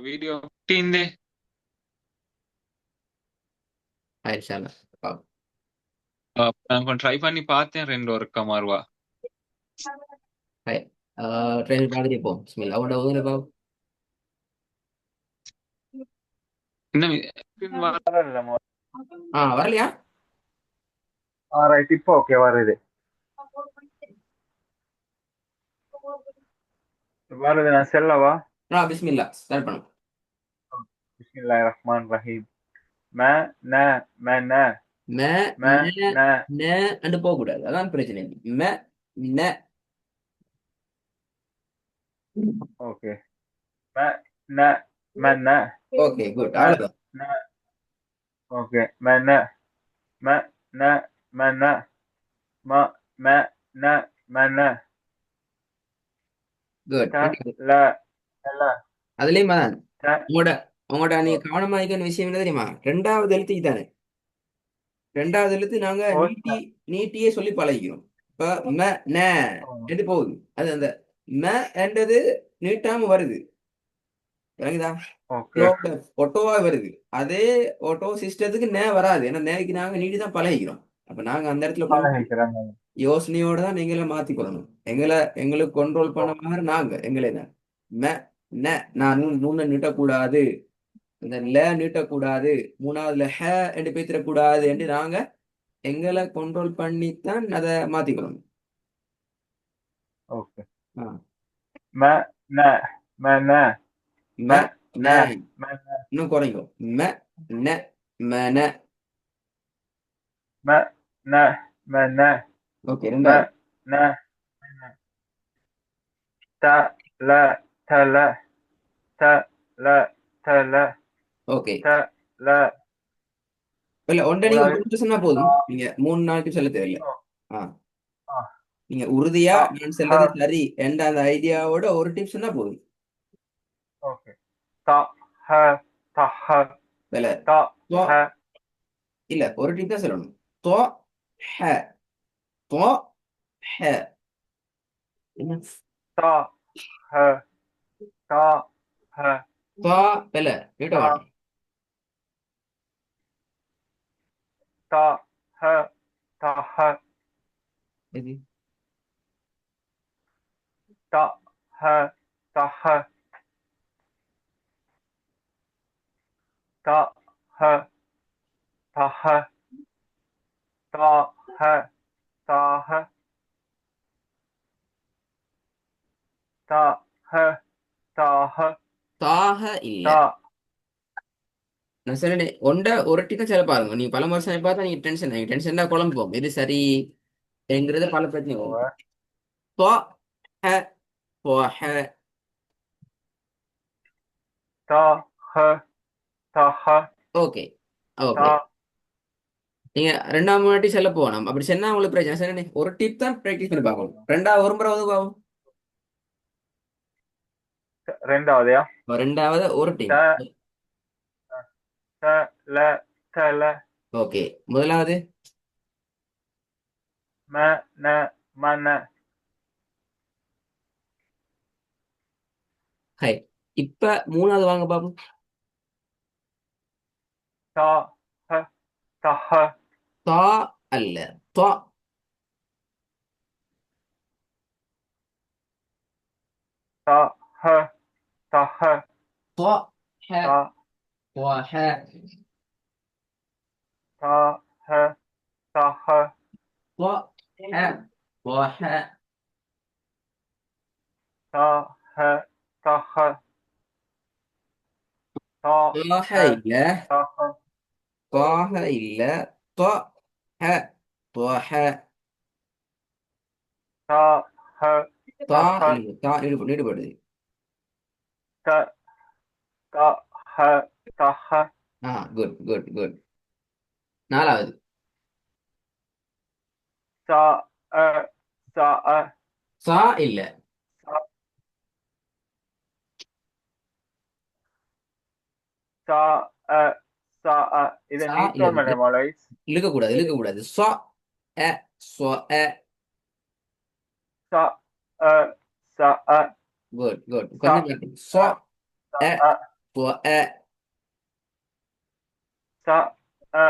Video 15 ஆயிடுச்சால பாப்போம். நான் கொஞ்சம் ட்ரை பண்ணி பார்த்தேன் 2 ஒர்க்கா மாறுவா ஹை. ட்ரை பார்த்துட்டு போ. பிஸ்மில்லா அவனோட ஊதுல பாப்போம். இன்னும் வரல வரலையா? ரைட் இப்போ ஓகே வருது வருது நான் செல்லவா பிஸ்மில்லா ஸ்டார்ட் பண்ணும். பிஸ்மில்லாஹிர் ரஹ்மான் ரஹீம் ம ந ம ந மே ம நே ந நே அண்டு போக கூடாது, அதான் பிரச்சனை. மே நே. ஓகே ம ந ம ந ஓகே குட், ம அவ்வளவுதான். ந ஓகே ம ந ம ந ம ந ம ம ந ம ந குட். த ல ல அதுலயும் தான் த உங்களோட உங்களோட நீ கவனமா இருக்கிற விஷயம் என்ன தெரியுமா? ரெண்டாவது எழுத்துக்கு தானே. ரெண்டாவது எழுத்து நாங்க ஓ நீட்டி நீட்டியே சொல்லி பழகிக்கிறோம். இப்ப ம ந என்று போகுது. அது அந்த ம என்றது நீட்டாம வருது. விளங்குதா? ஓகே ஒட்டோவா வருது. அதே ஓட்டோ சிஸ்டத்துக்கு நே வராது. ஏன்னா நேக்கு நாங்க நீட்டி தான் பழகிக்கிறோம். அப்ப நாங்க அந்த இடத்துல கொஞ்சம் பழகிக்கிறேன் யோசனையோட தான் நீங்கள மாத்திக்கொள்ளணும். எங்களுக்கு கண்ட்ரோல் பண்ண மாதிரி நாங்க எங்களே தான். ம ந நான் நூனை நீட்டக்கூடாது, இந்த ல நீட்டக்கூடாது, மூணாவதுல ஹ என்று பேத்திடக்கூடாது என்று நாங்க எங்களை கண்ட்ரோல் பண்ணித்தான் அதை மாத்திக்கணும். ஓகே ஆ. ம ந ம ந ம ம ந ந ம ந இன்னும் குறையும். ம ந ம ந. ம ந ம ந ஓகே, ம ரெண்டாவது. ந த ல த ல த ல த ல ஓகே. த ல இல்ல ஒன்றை நீங்க ஒரு மூணாவது நிமிஷம் சொன்னா போதும். நீங்க 3 நாளைக்கு சொல்ல தேவையில்லை. ஆ. ஆ நீங்க உறுதியா த நான் ஹ செல்றது சரி என்ற அந்த ஐடியாவோட ஒரு டிப்ஸ் சொன்னா போதும். ஓகே த ஹ த ஹ இல்ல த தோ. ஹ இல்ல ஒரு டிப் தான் சொல்லணும். தோ ஹ. தோ ஹ. என்ன? த ஹ த ஹ தோ. இல்ல கேட்ட த வேணும். த ஹ த ஹ எது? த ஹ த ஹ த ஹ த ஹ த ஹ த ஹ த ஹ த ஹ தாக இல்ல. த நான் சொன்னேன் ஒண்ட ஒரு டிப் தான் சொல்ல பாருங்க. நீ பல வருஷம் பார்த்தா நீங்க டென்ஷன் ஆகி டென்ஷன் தான் குழம்புவோம். இது சரி என்கிறது பல பிரச்சனை வரும். தோ ஹ. தோ ஹ. த ஹ த ஹ ஓகே. த ஓகே. நீங்க ரெண்டாம் வாட்டி செல்ல போகணும். அப்படி சொன்னா உங்களுக்கு பிரச்சனை. சரி, ஒரு டிப் தான் ப்ராக்டிஸ் பண்ணி பார்க்கணும். ரெண்டாவது ஒரு முறை வந்து பார்ப்போம். ரெண்டாவதுயா ரெண்டாவது ஒரு டீம். த த ல த ல ஓகே. முதலாவது. ம ந ம ந ஹை. இப்ப மூணாவது வாங்க பாப்போம். த ஹ த ஹ தா அல்ல. தா. த ஹ த ஹ தா ஹ. த தா ஹ. த ஹ த ஹ தா ஹ. தா ஹ. த ஹ த ஹ த தாக ஹ இல்ல. த ஹ தாக இல்ல. தா ஹ. தா ஹ. த ஹ த தா ஹ இல்ல. தா ஈடுபடுது. த த ஹ த ஹ குட் குட் குட். நாலாவது. ச அ ச அ சா இல்ல. ச அ ச அ இதை சா இல்ல. நீட்டோம் மலைஸ் இழுக்க கூடாது, இழுக்க கூடாது. சா அ. சோ அ. ச அ ச அ குட் குட். ச கொஞ்சம் கட்டி. சோ. அ அ அ போ அ ச அ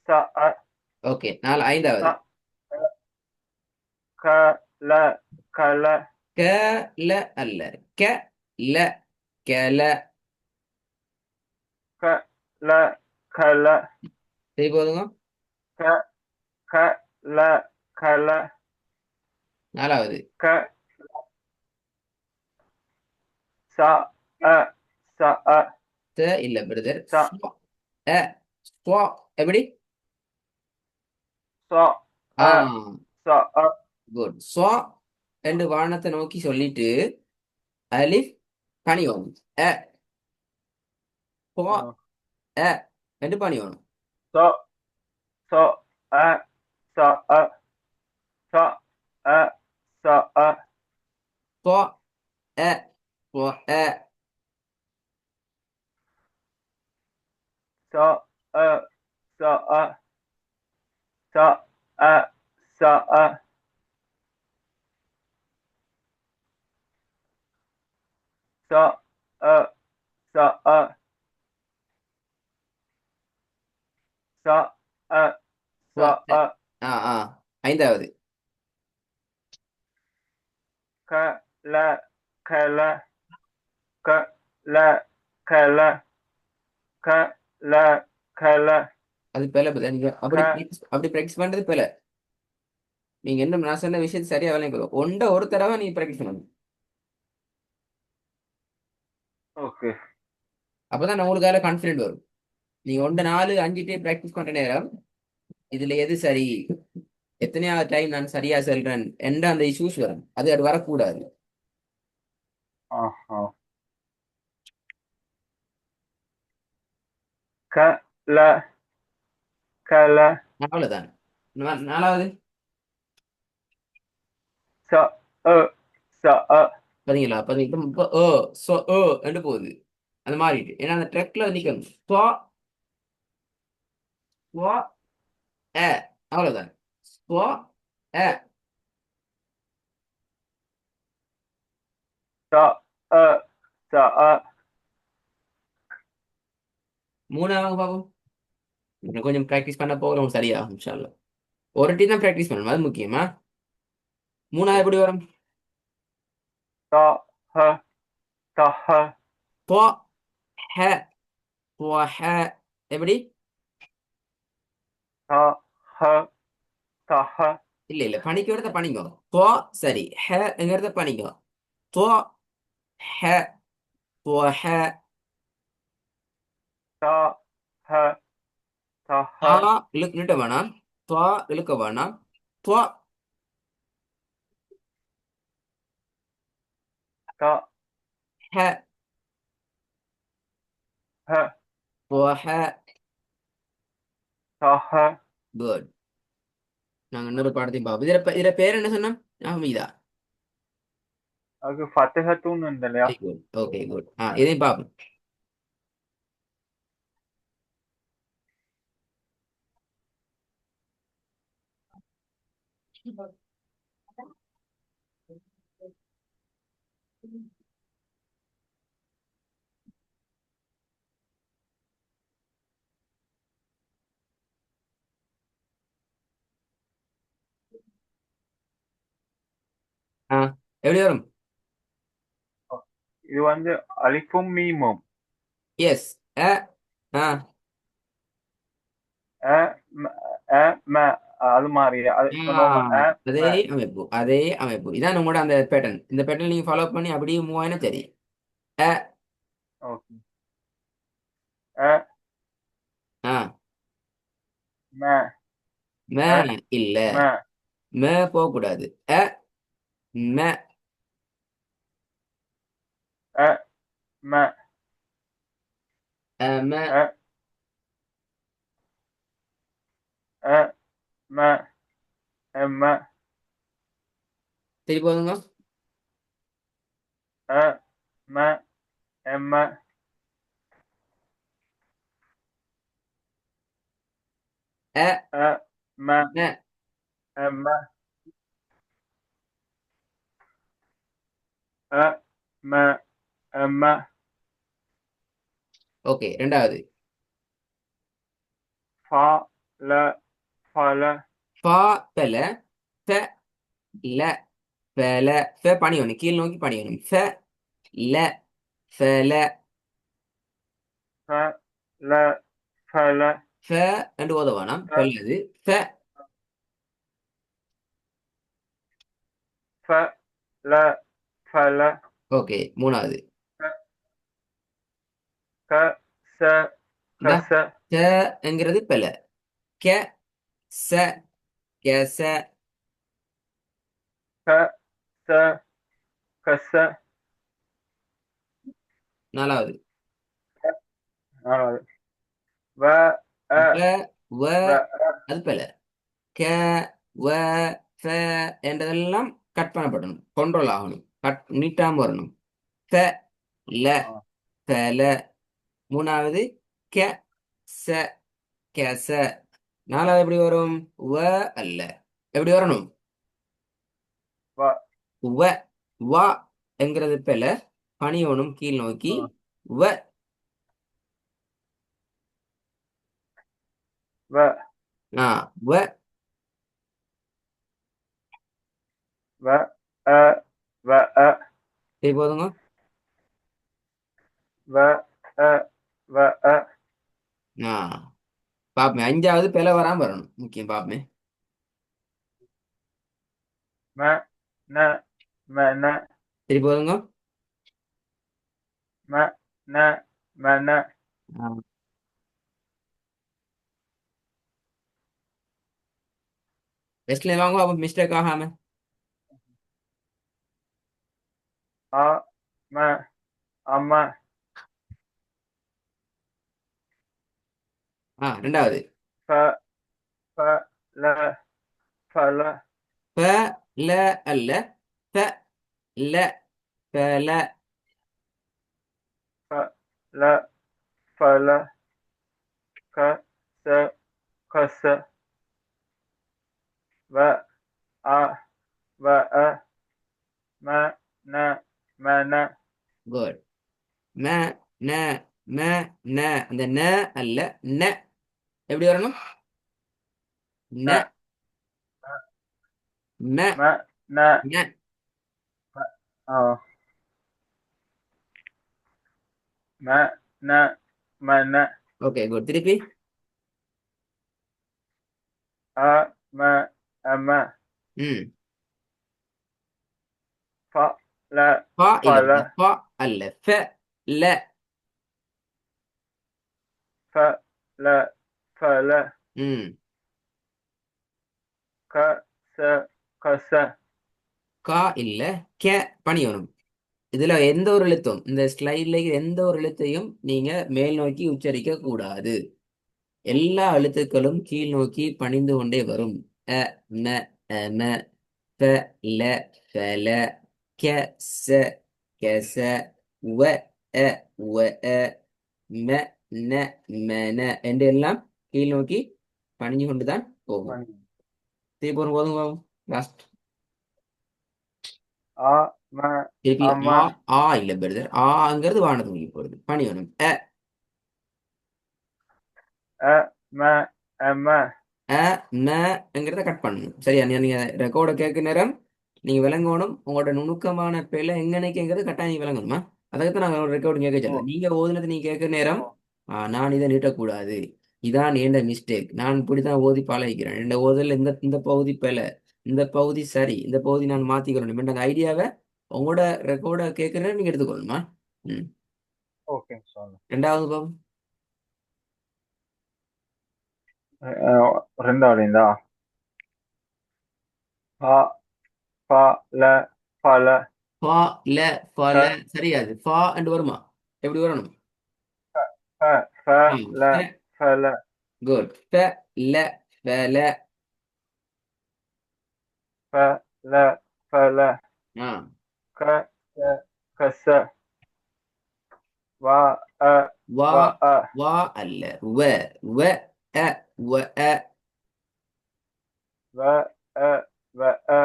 ச அ ஓகே ஐந்தாவது ச க ல கல க ல அல்ல க ல கல க ல கல சரி போதுங்க க க ல கல நாலாவது க ச அ ச அ த இல்ல பிரதர் ச அ ஸ்வா எப்படி ச ஆ அ ச அ குட் ஸ்வா ரெண்டு வானத்தை நோக்கி சொல்லிட்டு அலிஃப் பனி வரும் அ ஸ்வா அ ரெண்டு பனி வரும் ச ச அ ச அ ச அ ச அ ஸ்வா அ ஸ்வா அ ச அ ச அ ச அ ச அ ச அ ச அ ச அ ச ஸ்வா அ அ ஆ ஆ ஐந்தாவது க ல கல க ல கல க ல கல அது பிழை பிரதர் நீங்க க அப்படி ப்ராக்டிஸ் பண்றது பிழை நீங்க என்ன நான் சொன்ன விஷயத்தை சரியா விளங்க ஒன்றை ஒரு தடவை நீங்க ப்ராக்டிஸ் பண்ணணும் ஓகே அப்பதான் உங்களுக்கு அதில் கான்ஃபிடென்ட் வரும் நீங்க ஒன்றை 4 5 ப்ராக்டிஸ் பண்ற நேரம் இதுல எது சரி எத்தனையாவது டைம் நான் சரியா செல்றேன் என்ற அந்த இஷ்யூஸ் வரும் அது வரக்கூடாது ஆஹா க ல கல அவ்வளவுதான் நாலாவது ச அ ச அ பாத்தீங்களா பாத்தீங்க இப்போ என்று போகுது அது மாறிட்டு ஏன்னா அந்த ட்ரெக்ல நிக்கணும் ஸ்வா அ அவ்வளவுதான் ஸ்வா அ ச அ ச அ மூணாவது பாப்போம் இன்னும் கொஞ்சம் ப்ராக்டிஸ் பண்ண போகிறோம் சரியாகும் இன்ஷா அல்லாஹ் ஒரு டீ தான் ப்ராக்டிஸ் பண்ணணும் அது முக்கியமா மூணாவது எப்படி வரும் த ஹ த ஹ துவா ஹ துவா ஹ எப்படி த ஹ த ஹ இல்ல இல்ல பணிக்கிறத பணிங்க துவா சரி ஹங்கிறத பணிங்க துவா ஹ துவா ஹ த ஹ த ஆ ஹ இழுக்க வேணாம் துவா இழுக்க வேணாம் துவா த ஹ ஹ துவா ஹ த ஹ குட் நாங்க இன்னொரு பாடத்தையும் பார்ப்போம் இதுல பேர் என்ன சொன்னோம் இதா அது ஃபத்திஹத்துன்னு இல்லையா வெரி குட் ஓகே குட் இதையும் பார்ப்போம் ஆ எப்படி வரும் இது வந்து அலிஃபும் மீமும் எஸ் அ ஆ அ ம அ ம அது மாதிரி அது ஆ, நார்மல் அ அதே ம அமைப்பு அதே அமைப்பு இதான் உங்களோட அந்த பேட்டர்ன் இந்த பேட்டர்ன் நீங்க ஃபாலோ பண்ணி அப்படியே மூவ் ஆயினா சரி அ ஓகே அ ஆ ம ம அ இல்ல ம ம போக கூடாது அ ம அ ம ம அ அ ம ம சரி போதுங்க அ ம ம அ அ ம ம ம அ ம ம ஓகே ரெண்டாவது ஃபா ல ஃபல ஃபா பெல ஃப ல ஃபல ஃப பணியணும் கீழ் நோக்கி பணியணும் ஃப ல ஃபல ஃப ல ஃபல ஃப என்று ஓதவானாம் பெல்லது ஃப ஃப ல ஃபல ஓகே மூணாவது க ச இந்த கச க என்கிறது பெல கெ ச கெச க ச கச நாலாவது நாலாவது வ அ வ வ வ அது பெல க வ ஃப என்றதெல்லாம் கட் பண்ணப்படணும் கண்ட்ரோல் ஆகணும் கட் நீட்டாம வரணும் ஃப ல அ ஃபல மூணாவது கெ ச கெச நாலாவது எப்படி வரும் வ அல்ல எப்படி வரணும் வ வ வா என்கிறது பெல பணியோனும் கீழ் நோக்கி அ வ வ ஆ வ வ அ வ அ சரி போதுங்க வ அ வ அ ஆ பாப்பமே அஞ்சாவது பெல வராம வரணும் முக்கியம் பாப்பமே ம ந ம ந சரி போதுங்க ம ந ம ந ஆ. ரெஸ்ட்ல வாங்க அப்ப மிஸ்டேக் ஆகாம ஆ ம அம்ம ரெண்டாவது ஃப ஃப ல ஃபல ப ல அல்ல ப ல பல ஃப ல ஃபல க ச கச வ அ வ அ ம ந ம ந குட் ம ந ம ந அந்த ந அல்ல ந எப்படி வரணும் ந ந ம ம ந ந ஆ ம ந ம ந ஓகே குட் திருப்பி அ ம அம்ம ம் ஃப ல பா இல்ல ஃபல பா அல்ல ஃப ல ஃப ல ஃபல ம் க ச கச கா இல்ல கே பணி வரும் இதுல எந்த ஒரு எழுத்தும் இந்த ஸ்லைட்ல எந்த ஒரு எழுத்தையும் நீங்க மேல் நோக்கி உச்சரிக்க கூடாது எல்லா எழுத்துக்களும் கீழ் நோக்கி பணிந்து கொண்டே வரும் அ ம ம ப ல பல க ச கெச வ அ வ அ ம ந ம ந என்று எல்லாம் கீழ் நோக்கி பணிஞ்சு கொண்டுதான் போகும் திருப்பி ஒரு போதும் போகும் லாஸ்ட் ஆ ம திருப்பி அம்ம ஆ ஆ இல்ல பிரதர் ஆங்கிறது வானத்தை நோக்கி போறது பணி வேணும் அ ம அம்ம ங்கிறத கட் பண்ணணும் சரியா நீங்க ரெக்கார்டை கேட்க நேரம் நீங்க விளங்கணும் உங்களோட நுணுக்கமான பிழை எங்கனைக்குங்கிறது கட்டாயம் நீங்க விளங்கணுமா அதுக்கு நாங்க ரெக்கார்டு கேட்க ஓ சொல்ல நீங்க ஓதுனது நீங்க கேட்க நேரம் ஓ நான் இதை நீட்டக்கூடாது இதான் எந்த மிஸ்டேக் நான் இப்படித்தான் ஓதி பழகிக்கிறேன் இந்த ஓதல இந்த பகுதி பிழை இந்த பகுதி சரி இந்த பகுதி நான் மாத்திக்கிறேன் அந்த ஐடியாவை உங்களோட ரெக்கார்டை கேட்க நேரம் நீங்க எடுத்துக்கொள்ளணுமா ம் ஓகே சார் ரெண்டாவது பாவம் ரெண்டாவதுங்களா ஃப ஃப ல ஃபல ஃபா ல க ஃபல சரியாது ஃபா அண்டு வருமா எப்படி வரணும் ஃப ஃப ல ஃபல குட் ஃப ல ஃபல ஃப ல ஃபல ஆ க ச கச வ அ வா வ அ வா அல்ல வ வ அ வ அ வ அ வ அ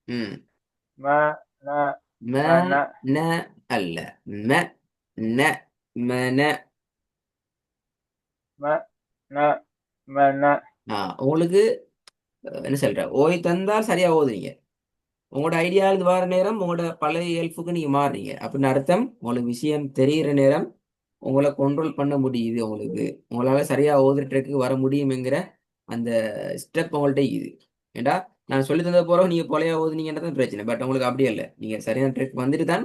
ம் ம ந ம ம ந ந அல்ல ம ந மன ம ந ம ந. உங்களுக்கு என்ன சொல்ற ஓய் தந்தால் சரியா ஓதுறீங்க. உங்களோட ஐடியா இது வர நேரம் உங்களோட பழைய இயல்புக்கு நீங்க மாறுறீங்க அப்படின்னு அர்த்தம். உங்களுக்கு விஷயம் தெரியிற நேரம் உங்களை கண்ட்ரோல் பண்ண முடியுது. உங்களால சரியா ஓதுற ட்ரெக்கு வர முடியுங்கிற அந்த ஸ்டெப் உங்கள்ட்ட இது. ஏண்டா நான் சொல்லி தந்த போறோம் நீங்க பழைய ஓதுனீங்கன்றது தான் பிரச்சனை. பட் உங்களுக்கு அப்படியே இல்லை. நீங்க சரியான ட்ரெக் வந்துட்டு தான்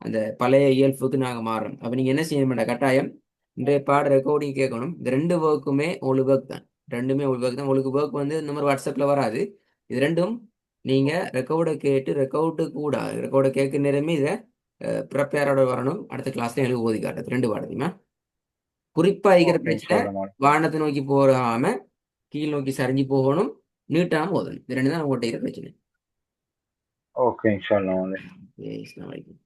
அந்த பழைய இயல்புக்கு நாங்க மாறுறோம். அப்ப நீங்க என்ன செய்யணும் கட்டாயம் இன்றைய பாட ரெக்கார்டிங் கேட்கணும். இந்த ரெண்டு ஒர்க்குமே உங்களுக்கு ஒர்க் தான். ரெண்டுமே உங்களுக்கு ஒர்க் தான். உங்களுக்கு ஒர்க் வந்து இந்த மாதிரி வாட்ஸ்அப்ல வராது. இது ரெண்டும் நீங்க ரெக்கார்டை கேட்டு ரெக்கார்டை கேட்க நேரமே இதை ப்ரிப்பேரோட வரணும். அடுத்த கிளாஸ்ல எனக்கு ஓதி காட்டுறது ரெண்டு பாடத்தையுமா. குறிப்பா இருக்கிற ஓகே பிரச்சனை இன்ஷால்லா மௌலவி. வானத்தை நோக்கி போகாம கீழ் நோக்கி சரிஞ்சு போகணும். நீட்டாம ஓதணும். இது ரெண்டு தான் உங்கள்கிட்ட இருக்கிற பிரச்சனை. ஓகே இன்ஷால்லா மௌலவி. ஓகே, அஸ்ஸலாமு அலைக்கும்.